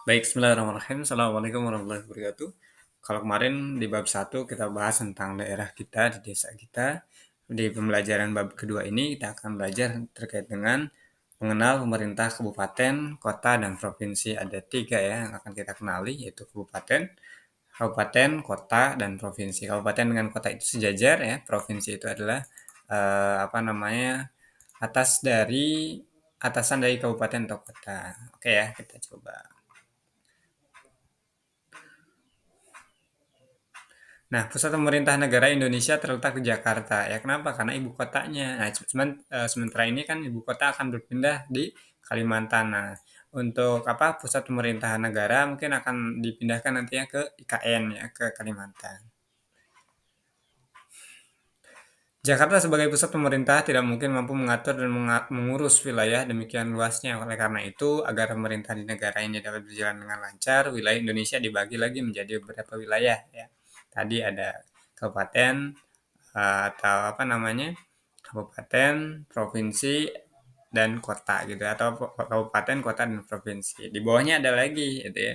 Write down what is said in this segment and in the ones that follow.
Baik, bismillahirrahmanirrahim. Assalamualaikum warahmatullahi wabarakatuh. Kalau kemarin di bab 1 kita bahas tentang daerah kita, di desa kita. Di pembelajaran bab kedua ini kita akan belajar terkait dengan mengenal pemerintah kabupaten, kota, dan provinsi. Ada tiga ya yang akan kita kenali, yaitu kabupaten, kota, dan provinsi. Kabupaten dengan kota itu sejajar ya, provinsi itu adalah apa namanya atasan dari kabupaten atau kota. Oke ya, kita coba. Nah, pusat pemerintah negara Indonesia terletak di Jakarta. Ya, kenapa? Karena ibu kotanya. Nah, sementara ini kan ibu kota akan berpindah di Kalimantan. Nah, untuk apa? Pusat pemerintahan negara mungkin akan dipindahkan nantinya ke IKN ya, ke Kalimantan. Jakarta sebagai pusat pemerintah tidak mungkin mampu mengatur dan mengurus wilayah demikian luasnya. Oleh karena itu, agar pemerintah di negara ini dapat berjalan dengan lancar, wilayah Indonesia dibagi lagi menjadi beberapa wilayah ya. Tadi ada kabupaten atau apa namanya? Kabupaten, provinsi, dan kota gitu atau kabupaten, kota, dan provinsi. Di bawahnya ada lagi gitu ya.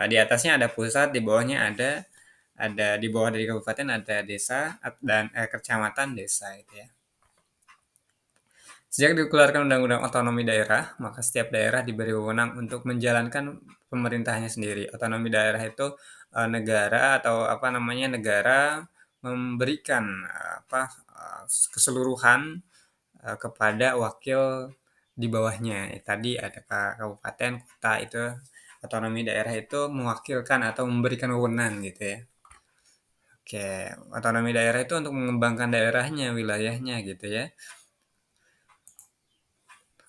Di atasnya ada pusat, di bawahnya ada di bawah dari kabupaten ada desa dan kecamatan desa itu ya. Sejak dikeluarkan Undang-Undang Otonomi Daerah, maka setiap daerah diberi wewenang untuk menjalankan pemerintahnya sendiri. Otonomi daerah itu negara atau apa namanya negara memberikan keseluruhan kepada wakil di bawahnya. Tadi ada kabupaten, kota itu otonomi daerah itu mewakilkan atau memberikan wewenang gitu ya. Oke, otonomi daerah itu untuk mengembangkan daerahnya, wilayahnya gitu ya.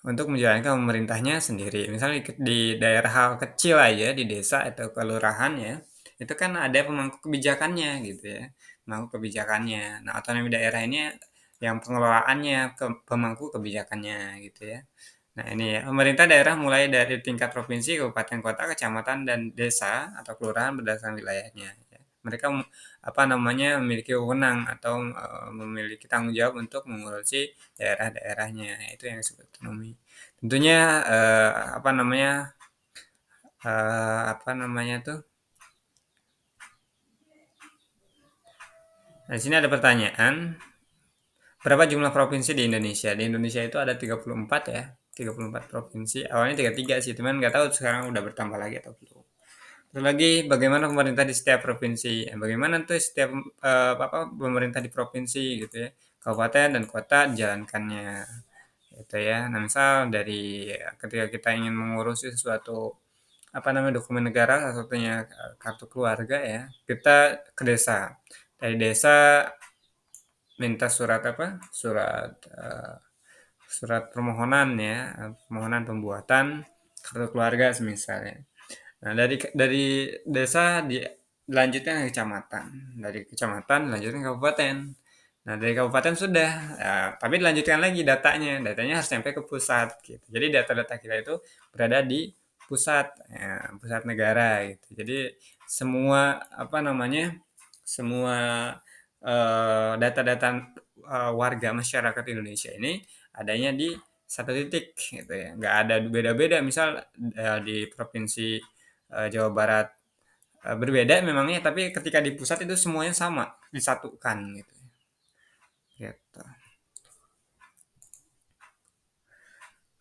Untuk menjalankan pemerintahnya sendiri. Misalnya di daerah hal kecil aja, di desa atau kelurahan ya, itu kan ada pemangku kebijakannya gitu ya, pemangku kebijakannya. Nah, otonomi daerah ini yang pengelolaannya, pemangku kebijakannya gitu ya. Nah, ini ya, pemerintah daerah mulai dari tingkat provinsi, kabupaten, kota, kecamatan, dan desa atau kelurahan berdasarkan wilayahnya. Ya. Mereka apa namanya memiliki wewenang atau memiliki tanggung jawab untuk mengurusi daerah-daerahnya. Itu yang disebut otonomi. Tentunya apa namanya apa namanya tuh? Nah, di sini ada pertanyaan, berapa jumlah provinsi di Indonesia? Di Indonesia itu ada 34 ya, 34 provinsi. Awalnya 33 sih, cuman nggak tahu sekarang udah bertambah lagi atau belum. Terus lagi bagaimana pemerintah di setiap provinsi? Bagaimana tuh setiap apa pemerintah di provinsi gitu ya, kabupaten dan kota dijalankannya gitu ya. Nah, misal dari ketika kita ingin mengurusi sesuatu apa namanya dokumen negara, salah satunya kartu keluarga ya, kita ke desa. Dari desa minta surat apa? Surat permohonan ya, permohonan pembuatan kartu keluarga semisalnya. Nah, dari desa dilanjutkan ke kecamatan, dari kecamatan dilanjutkan ke kabupaten. Nah, dari kabupaten sudah, ya, tapi dilanjutkan lagi datanya harus sampai ke pusat gitu. Jadi data-data kita itu berada di pusat, ya, pusat negara gitu. Jadi semua apa namanya, semua data-data warga masyarakat Indonesia ini adanya di satu titik gitu ya. Nggak ada beda-beda. Misal di provinsi Jawa Barat berbeda memangnya, tapi ketika di pusat itu semuanya sama, disatukan gitu. Gitu.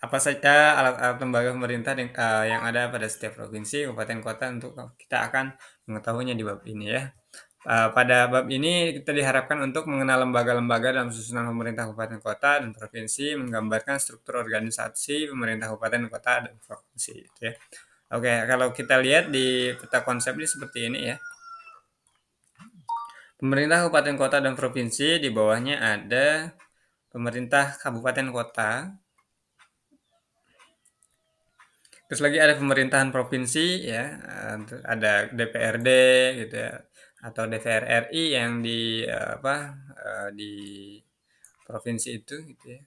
Apa saja alat-alat lembaga pemerintah yang ada pada setiap provinsi, kabupaten, kota untuk kita akan mengetahuinya di bab ini ya. Pada bab ini kita diharapkan untuk mengenal lembaga-lembaga dalam susunan pemerintah kabupaten kota dan provinsi, menggambarkan struktur organisasi pemerintah kabupaten kota dan provinsi. Gitu ya. Oke, kalau kita lihat di peta konsep ini seperti ini ya. Pemerintah kabupaten kota dan provinsi di bawahnya ada pemerintah kabupaten kota. Terus lagi ada pemerintahan provinsi ya, ada DPRD gitu ya, atau DPR RI yang di provinsi itu gitu ya.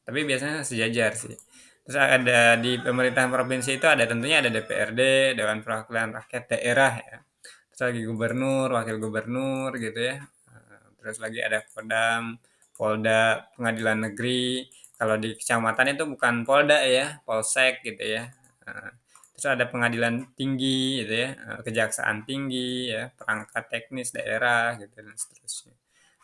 Tapi biasanya sejajar sih. Terus ada di pemerintahan provinsi itu ada tentunya ada DPRD, Dewan Perwakilan Rakyat Daerah ya. Terus lagi gubernur, wakil gubernur gitu ya. Terus lagi ada Kodam, Polda, Pengadilan Negeri. Kalau di kecamatan itu bukan Polda ya, Polsek gitu ya. terus ada pengadilan tinggi gitu ya, kejaksaan tinggi ya, perangkat teknis daerah gitu dan seterusnya.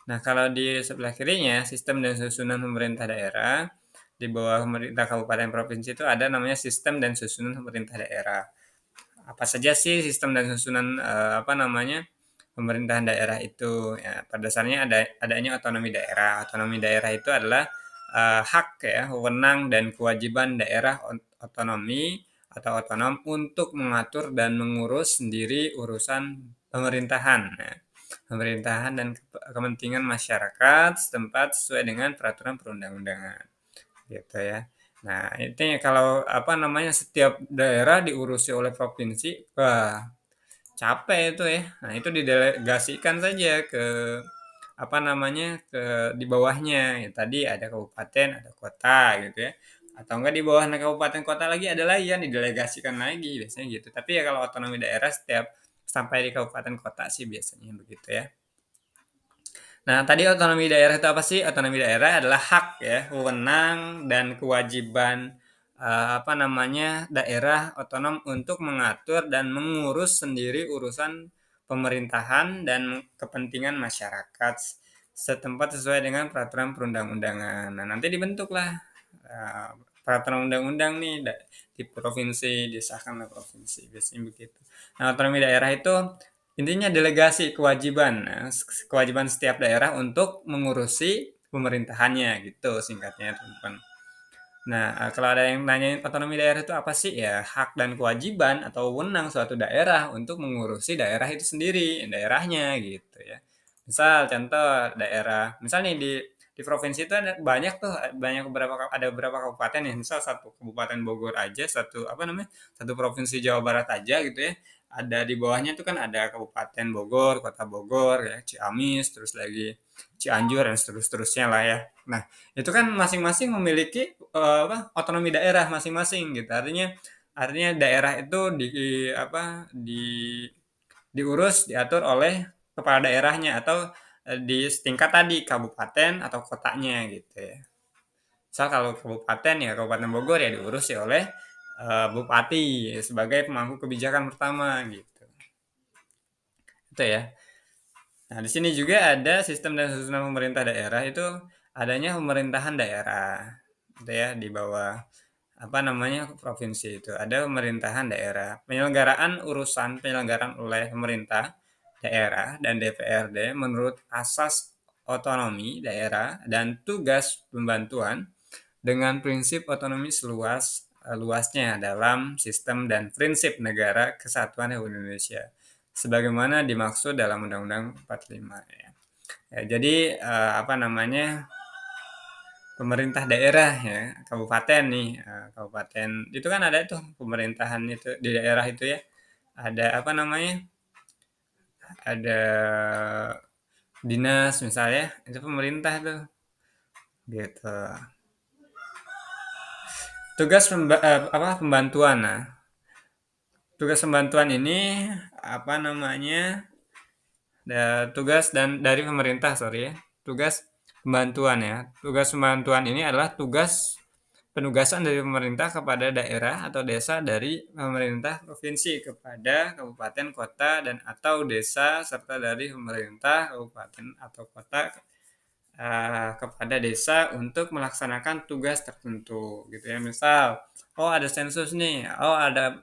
Nah, kalau di sebelah kirinya, sistem dan susunan pemerintah daerah, di bawah pemerintah kabupaten provinsi itu ada namanya sistem dan susunan pemerintah daerah. Apa saja sih sistem dan susunan apa namanya pemerintahan daerah itu? Ya, pada dasarnya adanya otonomi daerah. Otonomi daerah itu adalah hak ya, wewenang dan kewajiban daerah otonomi atau otonom untuk mengatur dan mengurus sendiri urusan pemerintahan. Ya, pemerintahan dan kepentingan masyarakat setempat sesuai dengan peraturan perundang-undangan gitu ya. Nah, itu ya kalau apa namanya setiap daerah diurusi oleh provinsi, wah capek itu ya. Nah, itu didelegasikan saja ke apa namanya ke di bawahnya. Ya, tadi ada kabupaten, ada kota gitu ya. Atau enggak di bawah kabupaten kota lagi ada lagi yang didelegasikan lagi biasanya gitu. Tapi ya kalau otonomi daerah setiap sampai di kabupaten kota sih biasanya begitu ya. Nah, tadi otonomi daerah itu apa sih? Otonomi daerah adalah hak ya, wewenang dan kewajiban apa namanya daerah otonom untuk mengatur dan mengurus sendiri urusan pemerintahan dan kepentingan masyarakat setempat sesuai dengan peraturan perundang-undangan. Nah, nanti dibentuklah peraturan undang-undang nih di provinsi, disahkan oleh provinsi, biasanya begitu. Nah, otonomi daerah itu intinya delegasi kewajiban, kewajiban setiap daerah untuk mengurusi pemerintahannya gitu singkatnya teman-teman. Nah, kalau ada yang nanyain otonomi daerah itu apa sih? Ya, hak dan kewajiban atau wewenang suatu daerah untuk mengurusi daerah itu sendiri, daerahnya gitu ya. Misal contoh daerah, misalnya di provinsi itu ada banyak tuh, ada beberapa kabupaten ya. Misal satu kabupaten Bogor aja, satu apa namanya? Satu provinsi Jawa Barat aja gitu ya. Ada di bawahnya tuh kan ada Kabupaten Bogor, Kota Bogor ya, Ciamis, terus lagi Cianjur dan seterusnya lah ya. Nah, itu kan masing-masing memiliki apa otonomi daerah masing-masing gitu. Artinya daerah itu apa diurus diatur oleh kepala daerahnya atau di setingkat tadi kabupaten atau kotanya gitu ya. Misal kalau kabupaten ya Kabupaten Bogor ya diurus ya oleh bupati sebagai pemangku kebijakan pertama gitu. Itu ya. Nah, di sini juga ada sistem dan susunan pemerintah daerah itu adanya pemerintahan daerah. Gitu ya, di bawah apa namanya provinsi itu ada pemerintahan daerah. Penyelenggaraan oleh pemerintah daerah dan DPRD menurut asas otonomi daerah dan tugas pembantuan dengan prinsip otonomi luasnya dalam sistem dan prinsip negara kesatuan Republik Indonesia sebagaimana dimaksud dalam Undang-Undang 45 ya. Ya, jadi apa namanya pemerintah daerah ya kabupaten nih kabupaten itu kan ada tuh pemerintahan itu di daerah itu ya ada apa namanya ada dinas misalnya itu pemerintah tuh gitu apa pembantuan. Nah, tugas pembantuan ini apa namanya tugas dan dari pemerintah sorry ya tugas pembantuan ya tugas pembantuan ini adalah tugas penugasan dari pemerintah kepada daerah atau desa dari pemerintah provinsi kepada kabupaten kota dan atau desa serta dari pemerintah kabupaten atau kota kepada desa untuk melaksanakan tugas tertentu gitu ya misal oh ada sensus nih oh ada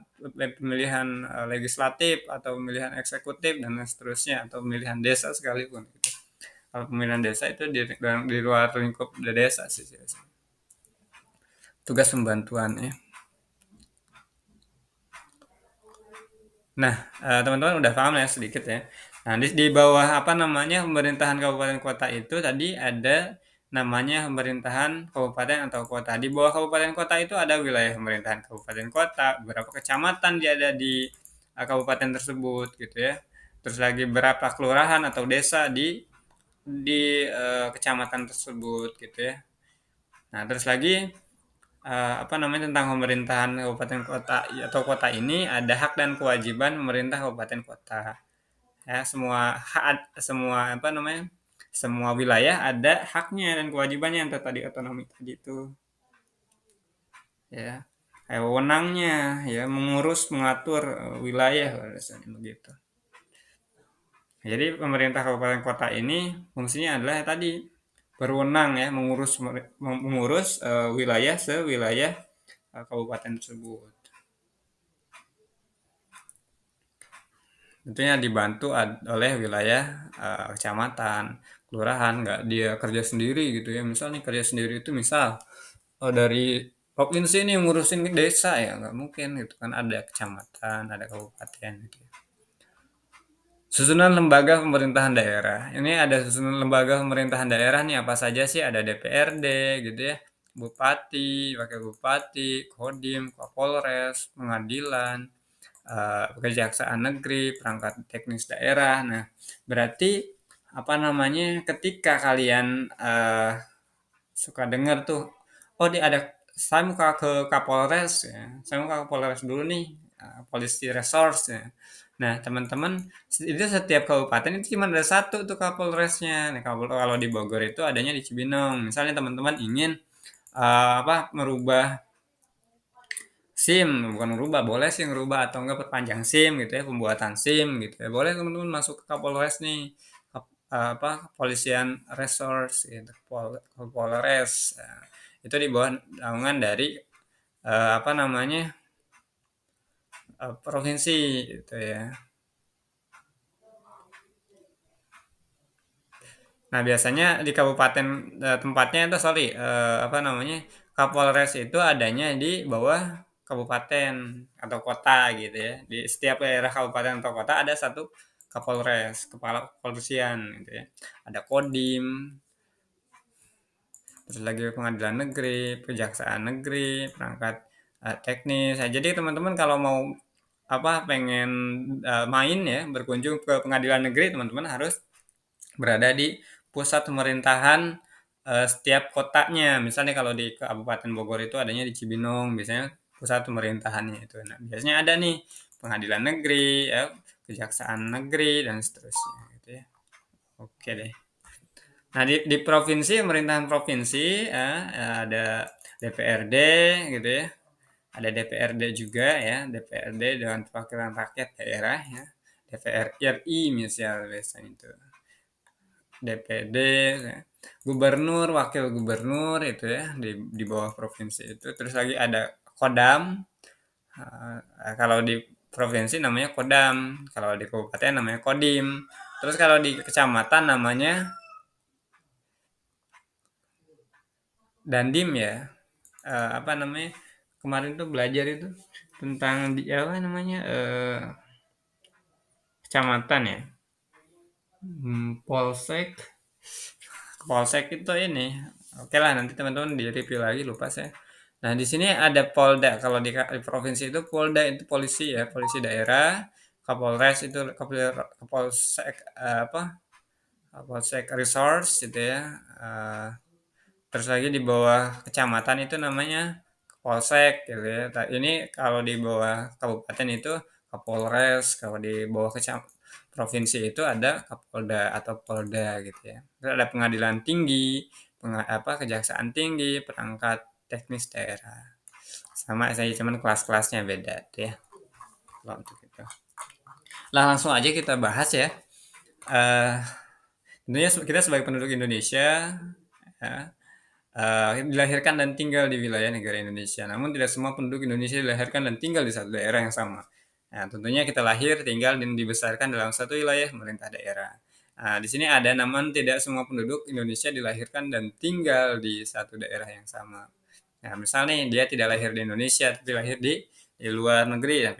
pemilihan legislatif atau pemilihan eksekutif dan seterusnya atau pemilihan desa sekalipun gitu. Kalau pemilihan desa itu di luar lingkup desa sih tugas pembantuan ya. Nah, teman-teman udah paham ya sedikit ya. Nah, di bawah apa namanya pemerintahan kabupaten kota itu tadi ada namanya pemerintahan kabupaten atau kota. Di bawah kabupaten kota itu ada wilayah pemerintahan kabupaten kota, berapa kecamatan dia ada di kabupaten tersebut gitu ya. Terus lagi berapa kelurahan atau desa di kecamatan tersebut gitu ya. Nah, terus lagi apa namanya tentang pemerintahan kabupaten kota atau kota ini ada hak dan kewajiban pemerintah kabupaten kota ya semua apa namanya semua wilayah ada haknya dan kewajibannya yang tadi otonomi tadi itu ya wewenangnya ya mengurus mengatur wilayah biasanya begitu. Jadi pemerintah kabupaten kota ini fungsinya adalah tadi berwenang ya mengurus wilayah sewilayah kabupaten tersebut. Tentunya dibantu oleh wilayah kecamatan, kelurahan, nggak dia kerja sendiri gitu ya. Misalnya kerja sendiri itu misal dari provinsi ini ngurusin desa ya nggak mungkin gitu kan, ada kecamatan, ada kabupaten gitu ya. Susunan lembaga pemerintahan daerah. Ini ada susunan lembaga pemerintahan daerah nih apa saja sih? Ada DPRD gitu ya, bupati, wakil bupati, kodim, kapolres, pengadilan, kejaksaan negeri, perangkat teknis daerah. Nah, berarti apa namanya? Ketika kalian suka dengar tuh, oh dia ada, saya mau ke Kapolres ya, saya mau ke Kapolres dulu nih, polisi resource ya. Nah, teman-teman, itu setiap kabupaten itu cuma ada satu tuh Kapolresnya. Nah, kalau di Bogor itu adanya di Cibinong. Misalnya teman-teman ingin merubah SIM, bukan merubah, boleh sih merubah atau enggak perpanjang SIM gitu ya, pembuatan SIM gitu ya. Boleh teman-teman masuk ke Kapolres nih, Kepolisian Resource gitu, Polres. Nah, itu di bawah naungan dari apa namanya? Provinsi gitu ya. Nah, biasanya di kabupaten tempatnya itu sorry, apa namanya? Kapolres itu adanya di bawah kabupaten atau kota gitu ya. Di setiap daerah kabupaten atau kota ada satu Kapolres, kepala kepolisian gitu ya. Ada Kodim, terus lagi pengadilan negeri, kejaksaan negeri, perangkat teknis. Nah, jadi teman-teman kalau mau pengen main ya berkunjung ke pengadilan negeri, teman-teman harus berada di pusat pemerintahan setiap kotanya. Misalnya kalau di Kabupaten Bogor itu adanya di Cibinong, biasanya pusat pemerintahannya itu. Nah, biasanya ada nih pengadilan negeri, ya, kejaksaan negeri dan seterusnya gitu ya. Oke deh. Nah, di provinsi, pemerintahan provinsi ada DPRD gitu ya. Ada DPRD juga ya, DPRD Dewan Perwakilan Rakyat Daerah ya. DPR RI misalnya biasanya itu. DPD, ya. Gubernur, wakil gubernur itu ya di bawah provinsi itu. Terus lagi ada Kodam. Kalau di provinsi namanya Kodam, kalau di kabupaten namanya Kodim. Terus kalau di kecamatan namanya Dandim ya. Apa namanya? Kemarin tuh belajar itu tentang di apa namanya? Kecamatan ya. Polsek. Polsek itu ini. Oke lah, nanti teman-teman di review lagi, lupa saya. Nah, di sini ada Polda. Kalau di provinsi itu Polda itu polisi ya, polisi daerah. Kapolres itu Kapolsek Kapolsek Resource gitu ya. Terus lagi di bawah kecamatan itu namanya Polsek gitu ya. Ini kalau di bawah kabupaten itu Kapolres, kalau di bawah provinsi itu ada Kapolda atau Polda gitu ya. Terus ada pengadilan tinggi, kejaksaan tinggi, perangkat teknis daerah. Sama saya cuman kelas-kelasnya beda tuh ya. Kalau untuk itu. Lah langsung aja kita bahas ya. Eh Tentunya kita sebagai penduduk Indonesia ya, dilahirkan dan tinggal di wilayah negara Indonesia. Namun tidak semua penduduk Indonesia dilahirkan dan tinggal di satu daerah yang sama. Nah, tentunya kita lahir, tinggal, dan dibesarkan dalam satu wilayah pemerintah daerah. Nah, di sini ada namun tidak semua penduduk Indonesia dilahirkan dan tinggal di satu daerah yang sama. Nah, misalnya dia tidak lahir di Indonesia, tapi lahir di luar negeri, ya,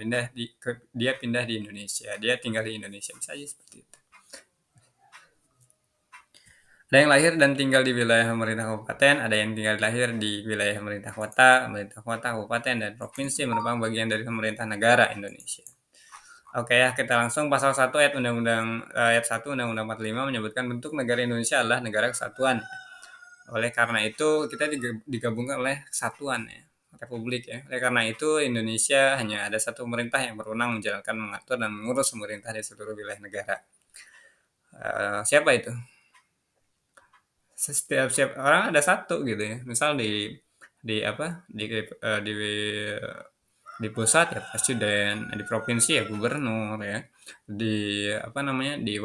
dia pindah di Indonesia, dia tinggal di Indonesia, bisa aja seperti itu. Ada yang lahir dan tinggal di wilayah pemerintah kabupaten, ada yang tinggal lahir di wilayah pemerintah kota, kabupaten, dan provinsi merupakan bagian dari pemerintah negara Indonesia. Oke ya, kita langsung pasal 1 ayat 1 Undang-Undang 45 menyebutkan bentuk negara Indonesia adalah negara kesatuan. Oleh karena itu, kita digabungkan oleh kesatuan ya, republik ya. Oleh karena itu, Indonesia hanya ada satu pemerintah yang berwenang menjalankan, mengatur, dan mengurus pemerintah di seluruh wilayah negara. Siapa itu? Setiap orang ada satu gitu ya. Misal di di apa di pusat ya presiden, di provinsi ya gubernur ya, di apa namanya di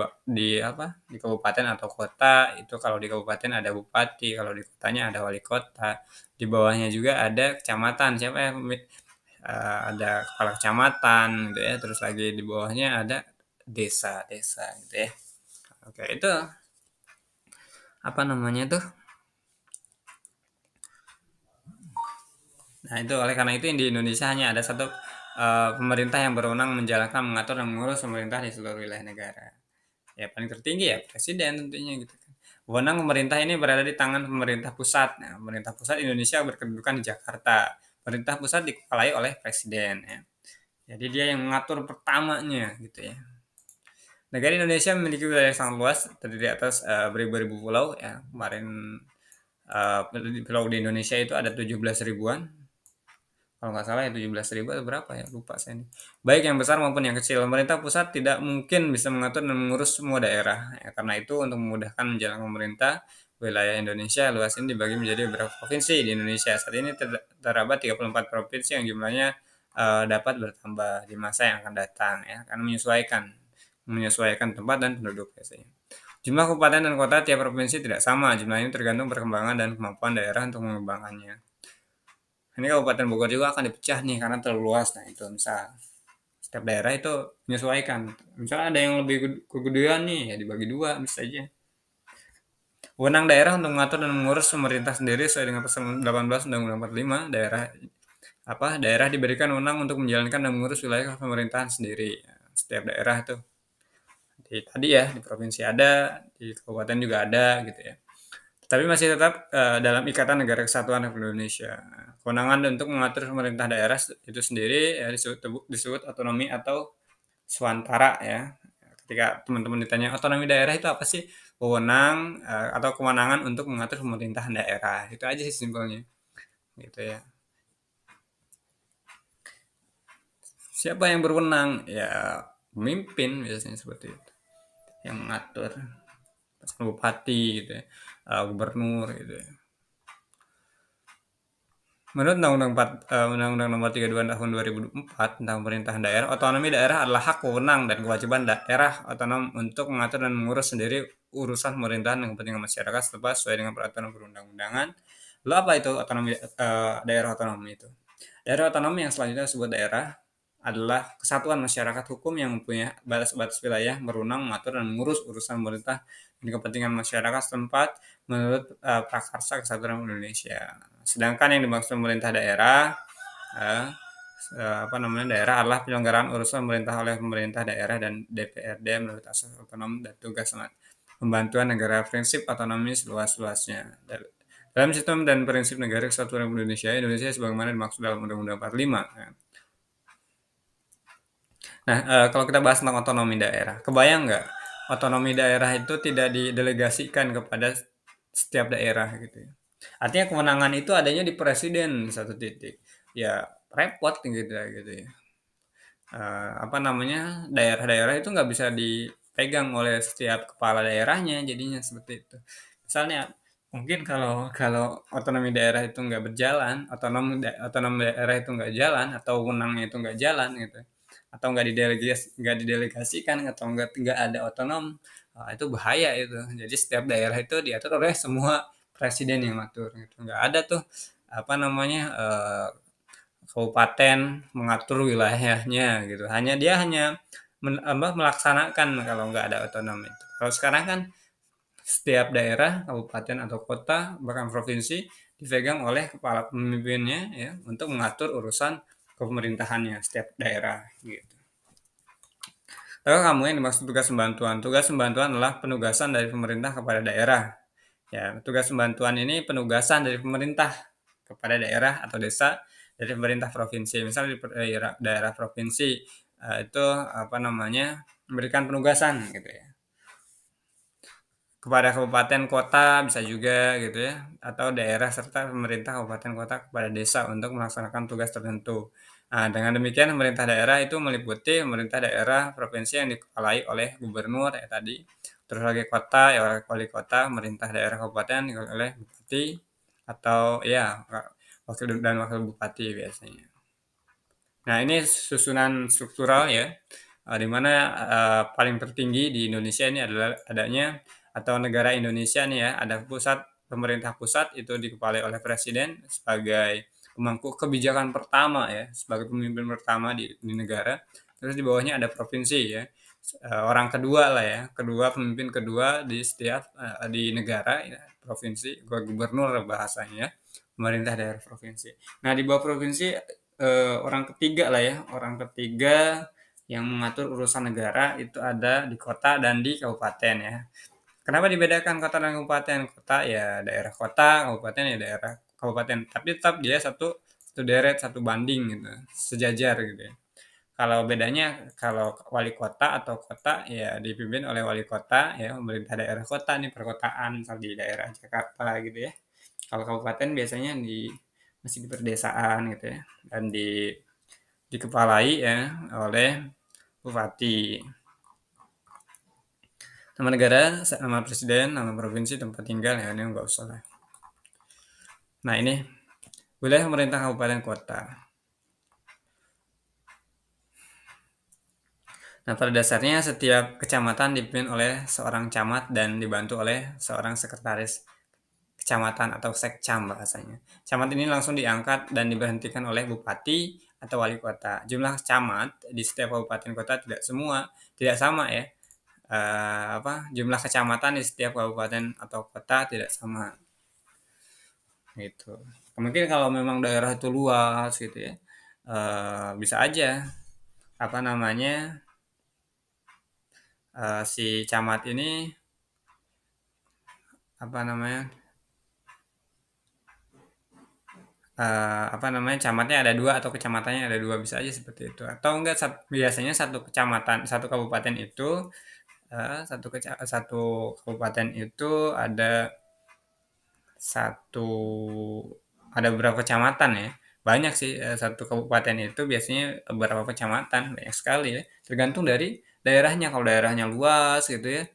apa di kabupaten atau kota itu kalau di kabupaten ada bupati, kalau di kotanya ada wali kota, di bawahnya juga ada kecamatan, siapa ya ada kepala kecamatan gitu ya, terus lagi di bawahnya ada desa-desa gitu ya. Oke, itu apa namanya tuh. Nah, itu oleh karena itu di Indonesia hanya ada satu pemerintah yang berwenang menjalankan, mengatur, dan mengurus pemerintah di seluruh wilayah negara. Ya, paling tertinggi ya presiden tentunya gitu kan. Wewenang pemerintah ini berada di tangan pemerintah pusat. Nah, pemerintah pusat Indonesia berkedudukan di Jakarta. Pemerintah pusat dikepalai oleh presiden ya. Jadi dia yang mengatur pertamanya gitu ya. Negara Indonesia memiliki wilayah yang sangat luas, terdiri atas beribu-ribu pulau ya. Kemarin pulau di Indonesia itu ada 17 ribuan, kalau nggak salah ya 17.000 atau berapa ya, lupa saya nih. Baik yang besar maupun yang kecil, pemerintah pusat tidak mungkin bisa mengatur dan mengurus semua daerah. Ya, karena itu untuk memudahkan menjalankan pemerintah, wilayah Indonesia luas ini dibagi menjadi beberapa provinsi di Indonesia. Saat ini terdapat 34 provinsi yang jumlahnya dapat bertambah di masa yang akan datang ya, karena menyesuaikan tempat dan penduduk biasanya. Jumlah kabupaten dan kota tiap provinsi tidak sama. Jumlah ini tergantung perkembangan dan kemampuan daerah untuk mengembangkannya. Ini Kabupaten Bogor juga akan dipecah nih karena terlalu luas. Nah itu misal setiap daerah itu menyesuaikan. Misalnya ada yang lebih kegedean nih ya dibagi dua bisa aja. Wewenang daerah untuk mengatur dan mengurus pemerintah sendiri sesuai dengan pasal 18 Undang-Undang 45, daerah diberikan wewenang untuk menjalankan dan mengurus wilayah pemerintahan sendiri. Setiap daerah itu tadi ya di provinsi ada, di kabupaten juga ada gitu ya. Tapi masih tetap dalam Ikatan Negara Kesatuan Republik Indonesia. Kewenangan untuk mengatur pemerintah daerah itu sendiri ya, disebut otonomi atau swantara ya. Ketika teman-teman ditanya otonomi daerah itu apa sih? Wewenang atau kewenangan untuk mengatur pemerintahan daerah. Itu aja sih simpelnya. Gitu ya. Siapa yang berwenang? Ya pemimpin biasanya seperti itu. Yang mengatur bupati gitu ya. Gubernur gitu ya. Menurut Undang-Undang Nomor 32 Tahun 2004 tentang Pemerintahan Daerah, otonomi daerah adalah hak wewenang dan kewajiban daerah otonom untuk mengatur dan mengurus sendiri urusan pemerintahan dan kepentingan masyarakat sesuai dengan peraturan perundang-undangan. Lalu apa itu daerah otonomi itu? Daerah otonomi yang selanjutnya disebut daerah adalah kesatuan masyarakat hukum yang mempunyai batas-batas wilayah, berwenang mengatur dan mengurus urusan pemerintah dan kepentingan masyarakat setempat menurut Prakarsa Kesatuan Indonesia. Sedangkan yang dimaksud pemerintah daerah, eh, daerah adalah penyelenggaraan urusan pemerintah oleh pemerintah daerah dan DPRD menurut asas otonom dan tugas pembantuan negara, prinsip otonomi seluas-luasnya. Dalam sistem dan prinsip negara kesatuan Indonesia, Indonesia sebagaimana dimaksud dalam Undang-Undang 45. Nah, kalau kita bahas tentang otonomi daerah, kebayang nggak otonomi daerah itu tidak didelegasikan kepada setiap daerah gitu ya. Artinya kewenangan itu adanya di presiden satu titik. Ya repot gitu ya gitu ya. Apa namanya, daerah-daerah itu nggak bisa dipegang oleh setiap kepala daerahnya jadinya seperti itu. Misalnya mungkin kalau kalau otonomi daerah itu nggak berjalan, otonom daerah itu nggak jalan atau wewenangnya itu nggak jalan gitu, atau nggak didelegasikan atau nggak ada otonom, itu bahaya itu. Jadi setiap daerah itu diatur oleh semua presiden yang ngatur gitu. Nggak ada tuh apa namanya kabupaten mengatur wilayahnya gitu. Dia hanya melaksanakan kalau nggak ada otonomi itu. Kalau sekarang kan setiap daerah, kabupaten atau kota bahkan provinsi dipegang oleh kepala pemimpinnya ya untuk mengatur urusan pemerintahannya setiap daerah gitu. Lalu kamu yang dimaksud tugas pembantuan. Tugas pembantuan adalah penugasan dari pemerintah kepada daerah. Ya, tugas pembantuan ini penugasan dari pemerintah kepada daerah atau desa dari pemerintah provinsi. Misalnya di daerah provinsi itu apa namanya memberikan penugasan gitu ya kepada kabupaten kota bisa juga gitu ya atau daerah serta pemerintah kabupaten kota kepada desa untuk melaksanakan tugas tertentu. Nah, dengan demikian pemerintah daerah itu meliputi pemerintah daerah provinsi yang dikepalai oleh gubernur ya tadi, terus lagi kota ya oleh wali kota, pemerintah daerah kabupaten oleh bupati atau ya wakil bupati biasanya. Nah, ini susunan struktural ya, di mana paling tertinggi di Indonesia ini adalah adanya atau negara Indonesia nih ya, ada pemerintah pusat itu dikepalai oleh presiden sebagai pemangku kebijakan pertama ya, sebagai pemimpin pertama di negara. Terus di bawahnya ada provinsi ya, orang kedua lah ya, pemimpin kedua di setiap di negara ya, provinsi, gubernur bahasanya ya, pemerintah daerah provinsi. Nah, di bawah provinsi orang ketiga lah ya, orang ketiga yang mengatur urusan negara itu ada di kota dan di kabupaten ya. Kenapa dibedakan kota dan kabupaten? Kota ya daerah kota, kabupaten ya daerah kabupaten. Tapi tetap dia satu satu deret, satu banding gitu, sejajar gitu ya. Kalau bedanya kalau wali kota atau kota ya dipimpin oleh wali kota ya, pemerintah daerah kota nih, perkotaan misal di daerah Jakarta gitu ya. Kalau kabupaten biasanya masih di perdesaan gitu ya, dan dikepalai ya oleh bupati. Nama negara, nama presiden, nama provinsi, tempat tinggal ya ini nggak usah lah. Nah ini wilayah pemerintah kabupaten kota. Nah pada dasarnya setiap kecamatan dipimpin oleh seorang camat dan dibantu oleh seorang sekretaris kecamatan atau sekcam bahasanya. Camat ini langsung diangkat dan diberhentikan oleh bupati atau wali kota. Jumlah camat di setiap kabupaten kota tidak sama ya. Jumlah kecamatan di setiap kabupaten atau kota tidak sama gitu. Mungkin kalau memang daerah itu luas gitu ya, bisa aja apa namanya si camat ini apa namanya camatnya ada dua atau kecamatannya ada dua, bisa aja seperti itu. Atau enggak biasanya satu kecamatan, satu kabupaten itu satu kabupaten itu satu ada beberapa kecamatan ya. Banyak sih, satu kabupaten itu biasanya beberapa kecamatan, banyak sekali ya. Tergantung dari daerahnya. Kalau daerahnya luas gitu ya,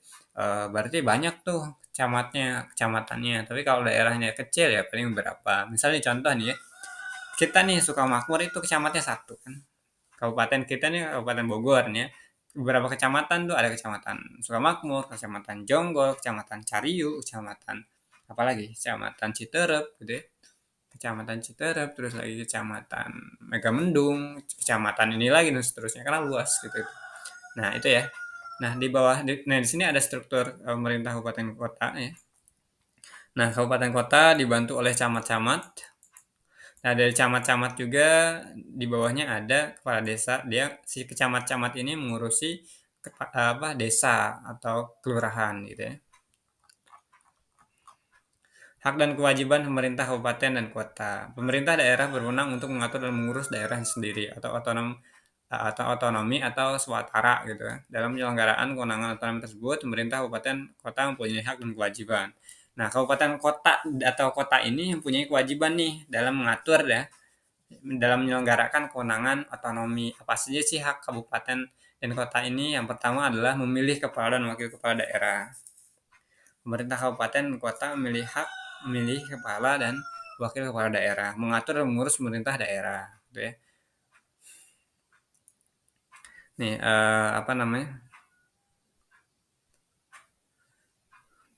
berarti banyak tuh kecamatannya. Tapi kalau daerahnya kecil ya paling berapa. Misalnya contoh nih ya, kita nih Sukamakmur itu kecamatannya satu kan. Kabupaten kita nih Kabupaten Bogor nih ya. Beberapa kecamatan tuh ada kecamatan Sukamakmur, kecamatan Jonggol, kecamatan Cariu, kecamatan apalagi kecamatan Citerep gitu ya. Kecamatan Citerep, terus lagi kecamatan Megamendung, kecamatan ini lagi dan seterusnya karena luas gitu. Nah, itu ya. Nah, di sini ada struktur pemerintah kabupaten kota ya. Nah, kabupaten kota dibantu oleh camat-camat. Nah, dari camat-camat juga di bawahnya ada kepala desa. Si kecamat-camat ini mengurusi desa atau kelurahan gitu ya. Hak dan kewajiban pemerintah kabupaten dan kota. Pemerintah daerah berwenang untuk mengatur dan mengurus daerah sendiri atau otonomi atau swatara gitu ya. Dalam penyelenggaraan kewenangan otonomi tersebut, pemerintah kabupaten kota mempunyai hak dan kewajiban. Nah, kabupaten kota atau kota ini mempunyai kewajiban nih dalam mengatur ya, dalam menyelenggarakan kewenangan otonomi. Apa saja sih hak kabupaten dan kota ini? Yang pertama adalah memilih kepala dan wakil kepala daerah. Pemerintah kabupaten dan kota memilih kepala dan wakil kepala daerah, mengatur dan mengurus pemerintah daerah, gitu ya. Nih, apa namanya?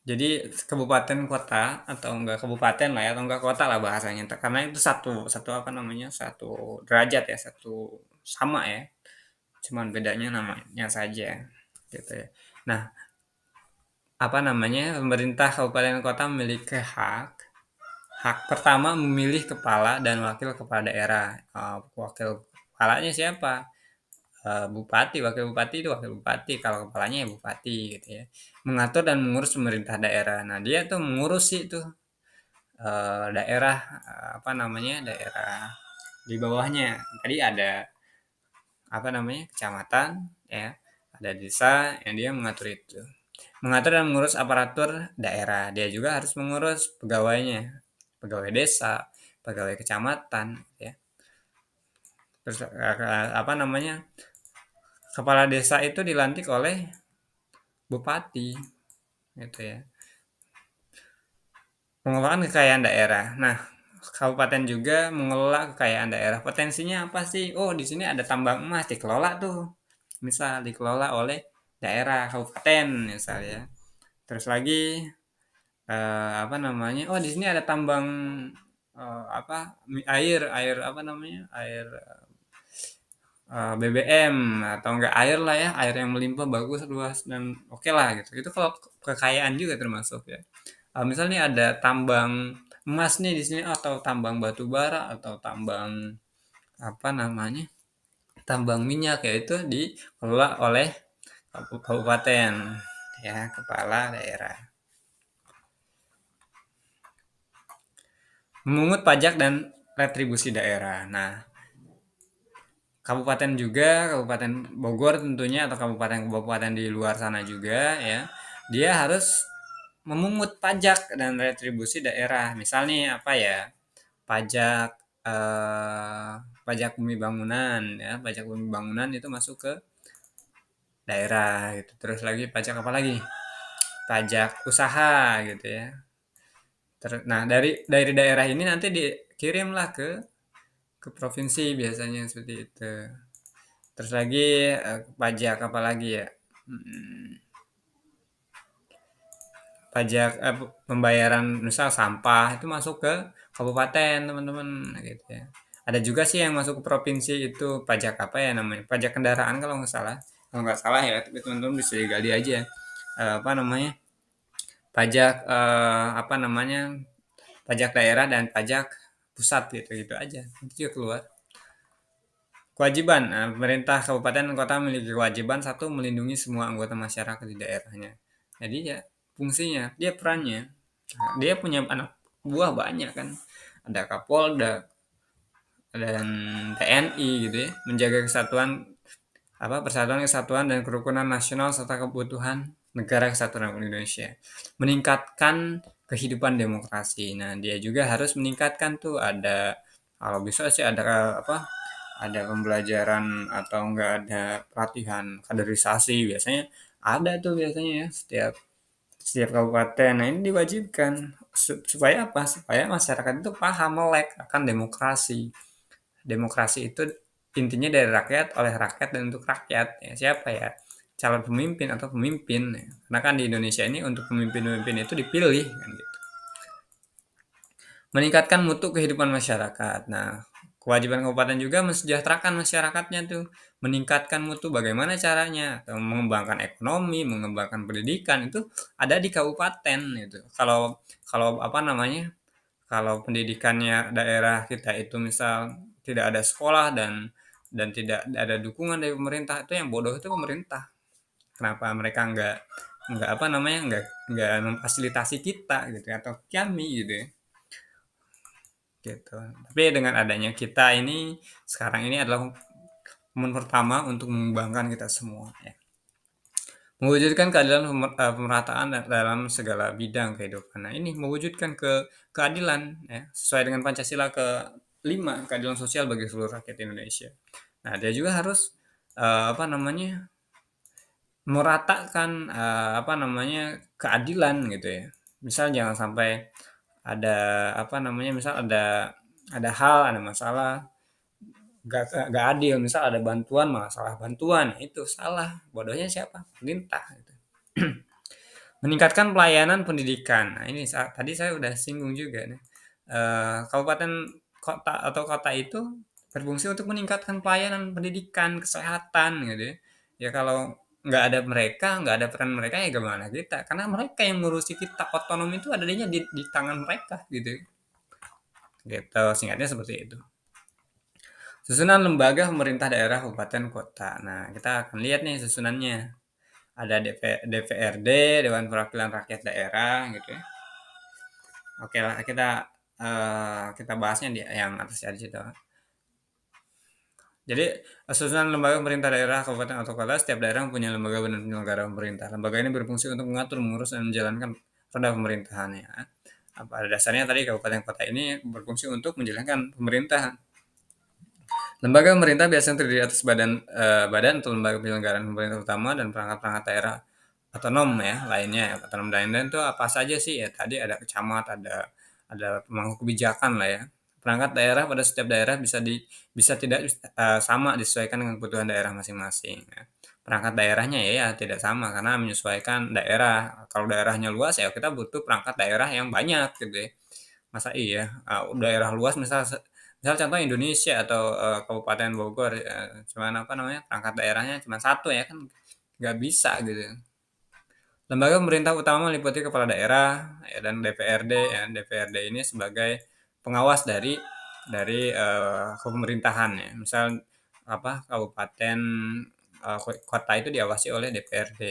Jadi kabupaten kota atau enggak kabupaten lah ya, atau enggak kota lah bahasanya. Karena itu satu derajat ya, satu sama ya. Cuman bedanya namanya saja, gitu ya. Nah, pemerintah kabupaten kota memiliki hak pertama memilih kepala dan wakil kepala daerah. Wakil kepalanya siapa? Bupati, wakil bupati itu wakil bupati, kalau kepalanya ya bupati gitu ya. Mengatur dan mengurus pemerintah daerah. Nah, dia tuh mengurus itu daerah daerah di bawahnya. Tadi ada kecamatan ya, ada desa yang dia mengatur itu. Mengatur dan mengurus aparatur daerah. Dia juga harus mengurus pegawainya, pegawai desa, pegawai kecamatan ya. Terus kepala desa itu dilantik oleh bupati gitu ya. Pengelolaan kekayaan daerah. Nah, kabupaten juga mengelola kekayaan daerah. Potensinya apa sih? Oh, di sini ada tambang emas dikelola tuh. Misal dikelola oleh daerah kabupaten misalnya. Terus lagi apa namanya? Oh, di sini ada tambang apa air air apa namanya? Air BBM atau enggak air lah ya, air yang melimpah bagus luas dan oke lah gitu. Itu kalau kekayaan juga termasuk ya. Misalnya ada tambang emas nih di sini atau tambang batu bara atau tambang apa namanya? Tambang minyak ya itu dikelola oleh kabupaten ya, kepala daerah. Memungut pajak dan retribusi daerah. Nah, kabupaten juga, Kabupaten Bogor tentunya atau kabupaten-kabupaten di luar sana juga ya, dia harus memungut pajak dan retribusi daerah. Misalnya apa ya? Pajak eh, pajak bumi bangunan ya, pajak bumi bangunan itu masuk ke daerah gitu. Terus lagi pajak apa lagi? Pajak usaha gitu ya. Nah, dari daerah ini nanti dikirimlah ke provinsi biasanya seperti itu. Terus lagi pajak apa lagi ya? Hmm, pajak pembayaran misal sampah itu masuk ke kabupaten teman-teman gitu ya. Ada juga sih yang masuk ke provinsi itu pajak apa ya namanya? Pajak kendaraan kalau nggak salah. Kalau nggak salah ya, tapi teman-teman bisa digali aja. Apa namanya? Pajak apa namanya? Pajak daerah dan pajak pusat gitu-gitu aja. Itu juga keluar. Kewajiban, pemerintah kabupaten dan kota memiliki kewajiban satu melindungi semua anggota masyarakat di daerahnya. Jadi ya fungsinya, dia perannya, dia punya anak buah banyak kan, ada Kapolda dan TNI gitu ya, menjaga kesatuan persatuan kesatuan dan kerukunan nasional serta kebutuhan negara kesatuan Republik Indonesia, meningkatkan kehidupan demokrasi. Nah dia juga harus meningkatkan tuh ada kalau bisa sih ada ada pembelajaran atau enggak ada pelatihan kaderisasi biasanya ada tuh biasanya ya setiap setiap kabupaten. Nah ini diwajibkan supaya apa? Supaya masyarakat itu paham melek akan demokrasi. Demokrasi itu intinya dari rakyat, oleh rakyat dan untuk rakyat. Ya, siapa ya? Calon pemimpin atau pemimpin. Ya. Karena kan di Indonesia ini untuk pemimpin-pemimpin itu dipilih kan gitu. Meningkatkan mutu kehidupan masyarakat. Nah, kewajiban kabupaten juga mensejahterakan masyarakatnya tuh, meningkatkan mutu bagaimana caranya, atau mengembangkan ekonomi, mengembangkan pendidikan itu ada di kabupaten itu. Kalau kalau apa namanya? Kalau pendidikannya daerah kita itu misal tidak ada sekolah dan tidak ada dukungan dari pemerintah itu yang bodoh itu pemerintah. Kenapa mereka nggak apa namanya nggak memfasilitasi kita gitu ya, atau kami gitu ya gitu. Tapi dengan adanya kita ini sekarang ini adalah momen pertama untuk mengembangkan kita semua ya. Mewujudkan keadilan pemerataan dalam segala bidang kehidupan. Nah, ini mewujudkan keadilan ya, sesuai dengan Pancasila ke-5, keadilan sosial bagi seluruh rakyat Indonesia. Nah, dia juga harus apa namanya? Meratakan apa namanya? Keadilan gitu ya. Misal jangan sampai ada apa namanya? Misal ada hal, ada masalah gak adil, misal ada bantuan malah salah bantuan, itu salah, bodohnya siapa? Pemerintah gitu. Meningkatkan pelayanan pendidikan. Nah, ini tadi saya udah singgung juga nih. Kabupaten kota atau kota itu berfungsi untuk meningkatkan pelayanan pendidikan, kesehatan gitu ya. Ya kalau nggak ada mereka, nggak ada peran mereka ya gimana kita? Karena mereka yang ngurusi kita, otonomi itu adanya di tangan mereka gitu. Gitu, singkatnya seperti itu. Susunan lembaga pemerintah daerah kabupaten kota. Nah, kita akan lihat nih susunannya. Ada DPRD, Dewan Perwakilan Rakyat Daerah gitu ya. Oke lah, kita bahasnya di yang atas di situ. Jadi, susunan lembaga pemerintah daerah kabupaten atau kota, setiap daerah mempunyai lembaga dan penyelenggara pemerintah. Lembaga ini berfungsi untuk mengatur, mengurus, dan menjalankan roda pemerintahannya. Pada dasarnya tadi kabupaten kota ini berfungsi untuk menjalankan pemerintahan. Lembaga pemerintah biasanya terdiri atas badan atau lembaga penyelenggaraan pemerintah utama dan perangkat-perangkat daerah otonom ya lainnya. Otonom lainnya itu apa saja sih ya? Tadi ada kecamat, ada ada pemangku kebijakan lah ya. Perangkat daerah pada setiap daerah bisa tidak sama disesuaikan dengan kebutuhan daerah masing-masing. Ya. Perangkat daerahnya ya tidak sama karena menyesuaikan daerah. Kalau daerahnya luas ya kita butuh perangkat daerah yang banyak gitu ya. Masa iya daerah luas misal contoh Indonesia atau Kabupaten Bogor cuman apa namanya perangkat daerahnya cuma satu ya kan nggak bisa gitu. Lembaga pemerintah utama meliputi kepala daerah ya, dan DPRD ya. DPRD ini sebagai pengawas dari pemerintahan ya. Misal apa kabupaten kota itu diawasi oleh DPRD.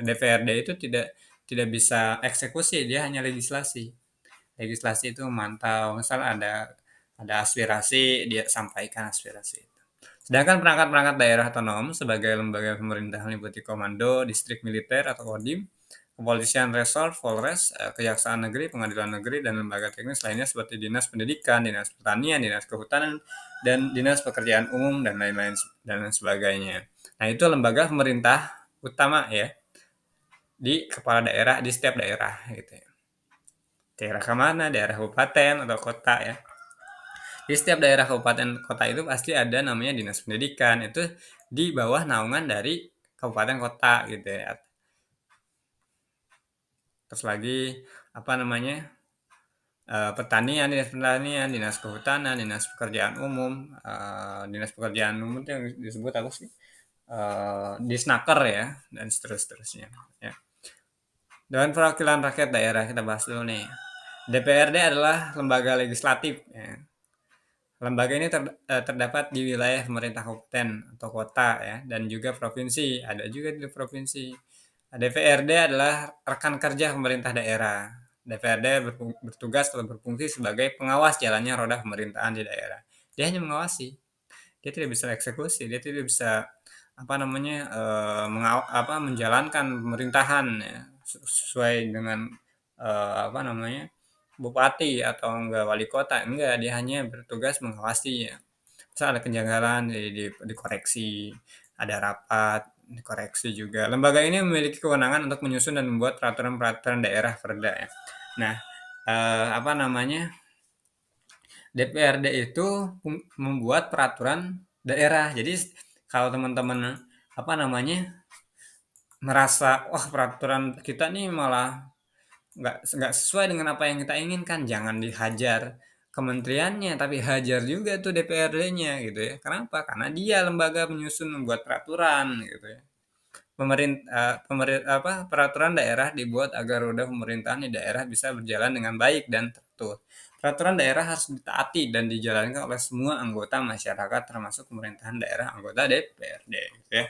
DPRD itu tidak bisa eksekusi, dia hanya legislasi. Legislasi itu memantau, misal ada aspirasi, dia sampaikan aspirasi itu. Sedangkan perangkat-perangkat daerah otonom sebagai lembaga pemerintahan meliputi komando, distrik militer atau kodim, kepolisian resort, Polres, kejaksaan negeri, pengadilan negeri, dan lembaga teknis lainnya seperti dinas pendidikan, dinas pertanian, dinas kehutanan, dan dinas pekerjaan umum, dan lain-lain dan lain sebagainya. Nah itu lembaga pemerintah utama ya di kepala daerah di setiap daerah gitu ya. Daerah kemana? Daerah kabupaten atau kota ya. Di setiap daerah kabupaten kota itu pasti ada namanya dinas pendidikan. Itu di bawah naungan dari kabupaten kota gitu ya. Terus lagi apa namanya? Pertanian, dinas kehutanan, dinas pekerjaan umum, dinas pekerjaan umum itu yang disebut apa sih? Disnaker ya dan seterusnya ya. Dewan Perwakilan Rakyat Daerah kita bahas dulu nih. DPRD adalah lembaga legislatif ya. Lembaga ini terdapat di wilayah pemerintah kabupaten atau kota ya, dan juga provinsi. Ada juga di provinsi. DPRD adalah rekan kerja pemerintah daerah. DPRD bertugas atau berfungsi sebagai pengawas jalannya roda pemerintahan di daerah. Dia hanya mengawasi. Dia tidak bisa eksekusi. Dia tidak bisa apa namanya menjalankan pemerintahan ya, sesuai dengan apa namanya bupati atau enggak wali kota enggak, dia hanya bertugas mengawasi ya. Misal ada kejanggalan dikoreksi, ada rapat dikoreksi juga. Lembaga ini memiliki kewenangan untuk menyusun dan membuat peraturan-peraturan daerah perda ya. Nah apa namanya DPRD itu membuat peraturan daerah. Jadi kalau teman-teman apa namanya merasa wah peraturan kita nih malah nggak sesuai dengan apa yang kita inginkan, jangan dihajar kementeriannya tapi hajar juga tuh DPRD-nya gitu ya. Kenapa? Karena dia lembaga penyusun membuat peraturan gitu ya. Peraturan daerah dibuat agar roda pemerintahan di daerah bisa berjalan dengan baik dan teratur. Peraturan daerah harus ditaati dan dijalankan oleh semua anggota masyarakat termasuk pemerintahan daerah anggota DPRD gitu ya.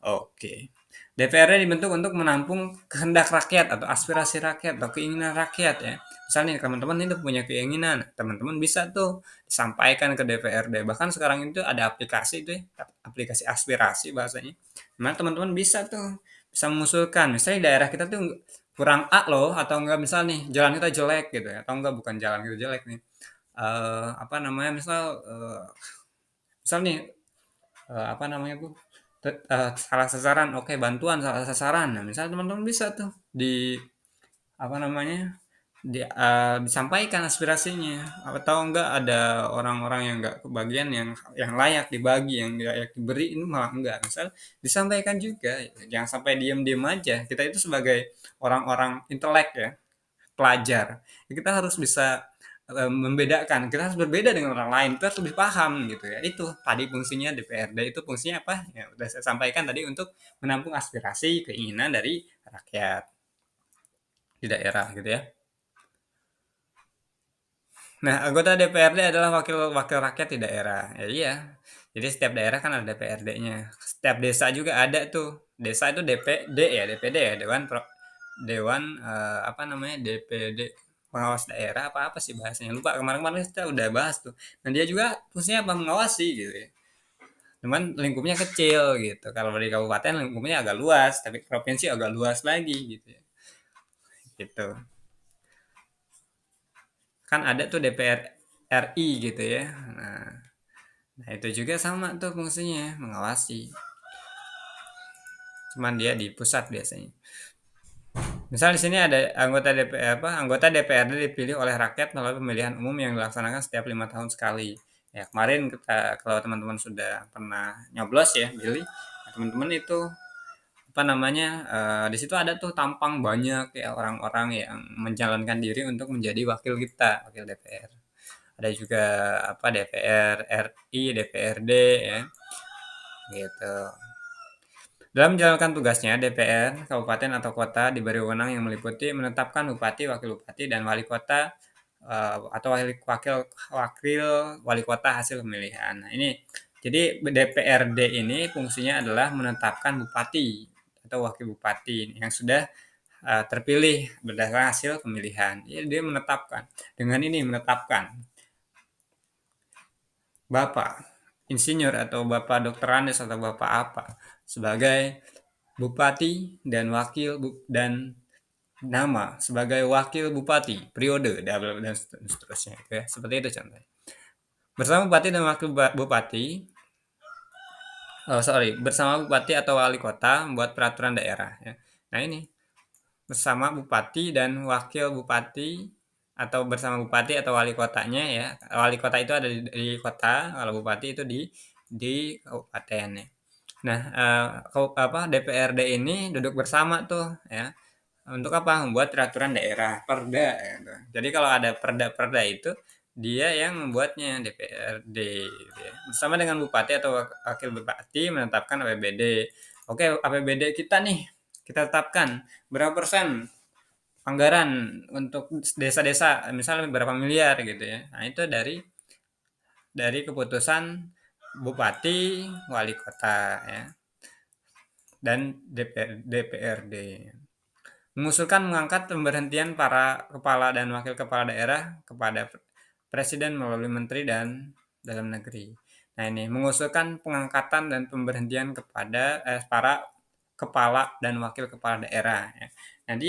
Oke. DPRD dibentuk untuk menampung kehendak rakyat atau aspirasi rakyat atau keinginan rakyat ya. Misalnya teman-teman itu punya keinginan, teman-teman bisa tuh sampaikan ke DPRD. Bahkan sekarang itu ada aplikasi itu ya, aplikasi aspirasi bahasanya. Nah, teman-teman bisa tuh bisa mengusulkan, misalnya daerah kita tuh kurang A loh, atau enggak misal nih jalan kita jelek gitu ya, atau enggak bukan jalan kita jelek nih, apa namanya misal nih apa namanya bu salah sasaran, oke bantuan salah sasaran. Nah, misal teman-teman bisa tuh di apa namanya disampaikan aspirasinya atau enggak ada orang-orang yang enggak kebagian yang layak dibagi yang layak diberi ini malah enggak misal disampaikan juga jangan sampai diam-diam aja kita itu sebagai orang-orang intelek ya pelajar ya kita harus bisa membedakan kita harus berbeda dengan orang lain kita harus lebih paham gitu ya itu tadi fungsinya DPRD itu fungsinya apa ya udah saya sampaikan tadi untuk menampung aspirasi keinginan dari rakyat di daerah gitu ya. Nah, anggota DPRD adalah wakil-wakil rakyat di daerah. Ya, iya. Jadi setiap daerah kan ada DPRD-nya. Setiap desa juga ada tuh. Desa itu DPD ya, DPD ya, Dewan apa namanya? DPD pengawas daerah apa apa sih bahasanya? Lupa kemarin-kemarin kita udah bahas tuh. Nah, dia juga fungsinya apa? Mengawasi gitu ya. Cuman lingkupnya kecil gitu. Kalau di kabupaten lingkupnya agak luas, tapi provinsi agak luas lagi gitu ya. Gitu. Kan ada tuh DPR RI gitu ya. Nah, itu juga sama tuh fungsinya, mengawasi. Cuman dia di pusat biasanya. Misal di sini ada anggota DPRD dipilih oleh rakyat melalui pemilihan umum yang dilaksanakan setiap 5 tahun sekali. Ya, kemarin kalau teman-teman sudah pernah nyoblos ya, pilih, teman-teman itu apa namanya, di situ ada tuh tampang banyak ya orang-orang yang mencalonkan diri untuk menjadi wakil kita, wakil DPR. Ada juga apa DPR RI, DPRD ya, gitu. Dalam menjalankan tugasnya, DPR, kabupaten atau kota diberi wewenang yang meliputi menetapkan bupati, wakil bupati, dan wali kota atau wakil wali kota hasil pemilihan. Nah, ini jadi DPRD ini fungsinya adalah menetapkan bupati atau wakil bupati yang sudah terpilih berdasarkan hasil pemilihan. Ya, dia menetapkan. Dengan ini menetapkan Bapak insinyur atau Bapak Dokter Andes atau Bapak apa sebagai bupati dan dan nama sebagai wakil bupati periode dan seterusnya gitu ya. Seperti itu contohnya. Bersama bupati dan wakil bupati bersama bupati atau wali kota membuat peraturan daerah ya. Nah, ini bersama bupati dan wakil bupati atau bersama bupati atau wali kotanya ya. Wali kota itu ada di kota, kalau bupati itu di kabupaten ya. Nah, DPRD ini duduk bersama tuh ya. Untuk apa? Membuat peraturan daerah, perda gitu. Jadi kalau ada perda-perda itu dia yang membuatnya DPRD gitu ya. Bersama dengan bupati atau wakil bupati menetapkan APBD. Oke, APBD kita nih kita tetapkan berapa persen anggaran untuk desa-desa, misalnya berapa miliar gitu ya. Nah, itu dari keputusan bupati, wali kota ya, dan DPRD. Mengusulkan mengangkat pemberhentian para kepala dan wakil kepala daerah kepada presiden melalui menteri dan dalam negeri. Nah, ini mengusulkan pengangkatan dan pemberhentian kepada para kepala dan wakil kepala daerah ya. Nah,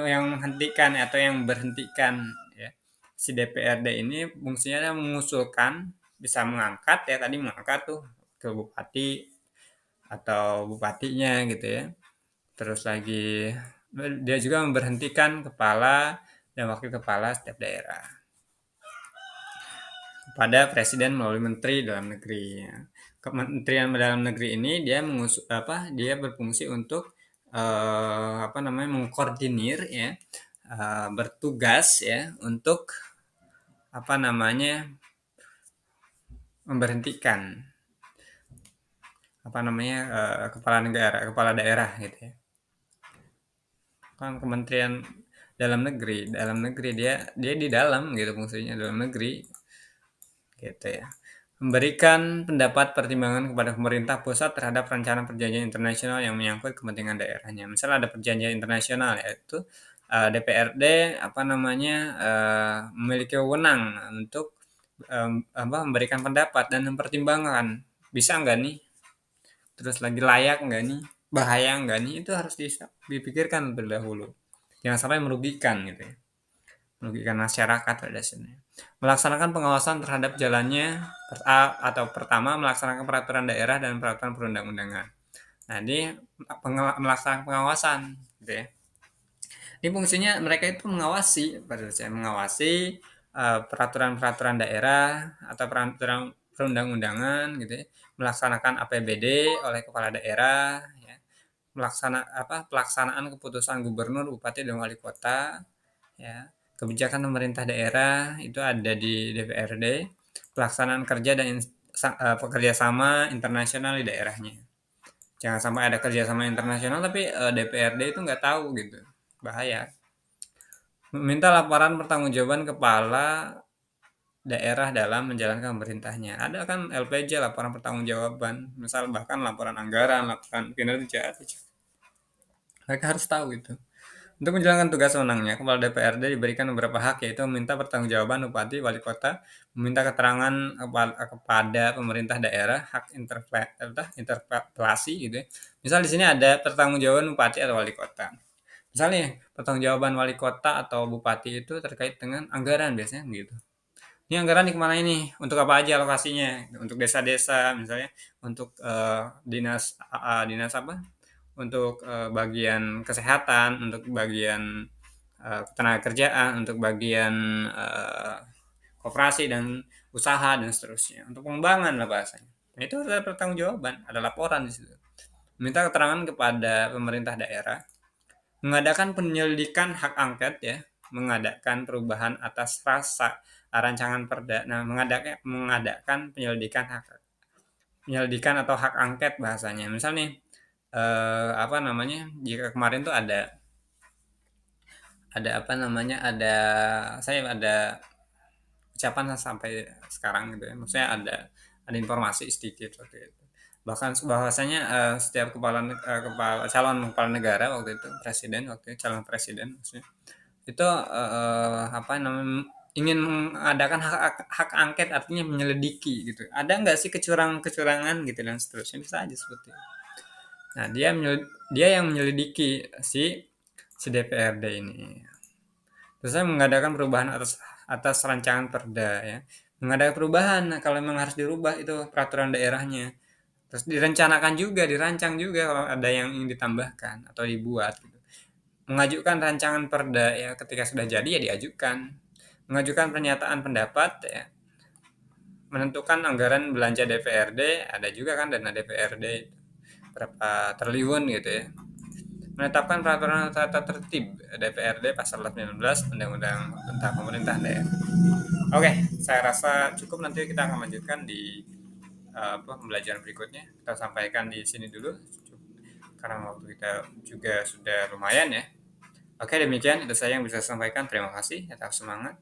yang menghentikan atau yang berhentikan ya. Si DPRD ini fungsinya mengusulkan, bisa mengangkat ya, tadi mengangkat tuh ke bupati atau bupatinya gitu ya. Terus lagi dia juga memberhentikan kepala dan wakil kepala setiap daerah kepada presiden melalui menteri dalam negeri. Kementerian dalam negeri ini dia berfungsi untuk mengkoordinir ya, bertugas ya untuk memberhentikan kepala negara, kepala daerah gitu ya. Kan Kementerian dalam negeri dia di dalam gitu fungsinya, dalam negeri gitu ya. Memberikan pendapat pertimbangan kepada pemerintah pusat terhadap rencana perjanjian internasional yang menyangkut kepentingan daerahnya. Misalnya ada perjanjian internasional, yaitu DPRD memiliki wewenang untuk memberikan pendapat dan mempertimbangkan bisa nggak nih, terus lagi layak nggak nih, bahaya nggak nih, itu harus dipikirkan terlebih dahulu. Jangan sampai merugikan gitu ya, merugikan masyarakat pada dasarnya. Melaksanakan pengawasan terhadap jalannya pertama melaksanakan peraturan daerah dan peraturan perundang-undangan. Nah, ini melaksanakan pengawasan gitu ya. Ini fungsinya mereka itu mengawasi, pada dasarnya mengawasi peraturan-peraturan daerah atau peraturan perundang-undangan gitu ya, melaksanakan APBD oleh kepala daerah ya, pelaksanaan keputusan gubernur, bupati dan wali kota ya. Kebijakan pemerintah daerah itu ada di DPRD, pelaksanaan kerja dan kerjasama internasional di daerahnya. Jangan sampai ada kerjasama internasional tapi DPRD itu nggak tahu gitu, bahaya. Meminta laporan pertanggungjawaban kepala daerah dalam menjalankan pemerintahnya. Ada kan LPJ, laporan pertanggungjawaban, misal bahkan laporan anggaran, laporan kinerja. Mereka harus tahu itu. Untuk menjalankan tugas wewenangnya, Kepala DPRD diberikan beberapa hak, yaitu meminta pertanggungjawaban bupati, wali kota, meminta keterangan kepada pemerintah daerah, hak interpelasi gitu ya. Misal di sini ada pertanggungjawaban bupati atau wali kota. Misalnya pertanggungjawaban wali kota atau bupati itu terkait dengan anggaran biasanya gitu. Ini anggaran di kemana ini? Untuk apa aja alokasinya? Untuk desa-desa misalnya, untuk dinas apa? untuk bagian kesehatan, untuk bagian ketenagakerjaan, untuk bagian koperasi dan usaha dan seterusnya. Untuk pengembangan lah bahasanya. Nah, itu ada pertanggungjawaban, ada laporan di situ. Minta keterangan kepada pemerintah daerah, mengadakan penyelidikan hak angket ya, mengadakan perubahan atas rancangan perda. Nah, mengadakan penyelidikan atau hak angket bahasanya. Misal nih apa namanya? Jika kemarin tuh ada apa namanya? Saya ada ucapan sampai sekarang gitu ya. Maksudnya ada informasi sedikit waktu itu. Bahkan bahwasanya setiap calon kepala negara waktu itu calon presiden maksudnya itu apa namanya ingin mengadakan hak angket artinya menyelidiki gitu. Ada nggak sih kecurangan gitu dan seterusnya bisa aja seperti itu. Nah dia yang menyelidiki si DPRD ini. Terus saya mengadakan perubahan atas rancangan perda ya. Mengadakan perubahan, nah, kalau memang harus dirubah itu peraturan daerahnya. Terus dirancang juga kalau ada yang ingin ditambahkan atau dibuat gitu. Mengajukan rancangan perda ya ketika sudah jadi ya diajukan. Mengajukan pernyataan pendapat ya. Menentukan anggaran belanja DPRD, ada juga kan dana DPRD berapa triliun gitu ya. Menetapkan peraturan tata tertib DPRD pasal 19 Undang-Undang tentang Pemerintahan Daerah. Oke, saya rasa cukup, nanti kita akan lanjutkan di pembelajaran berikutnya. Kita sampaikan di sini dulu karena waktu kita juga sudah lumayan ya. Oke, demikian itu saya yang bisa sampaikan. Terima kasih atas semangat.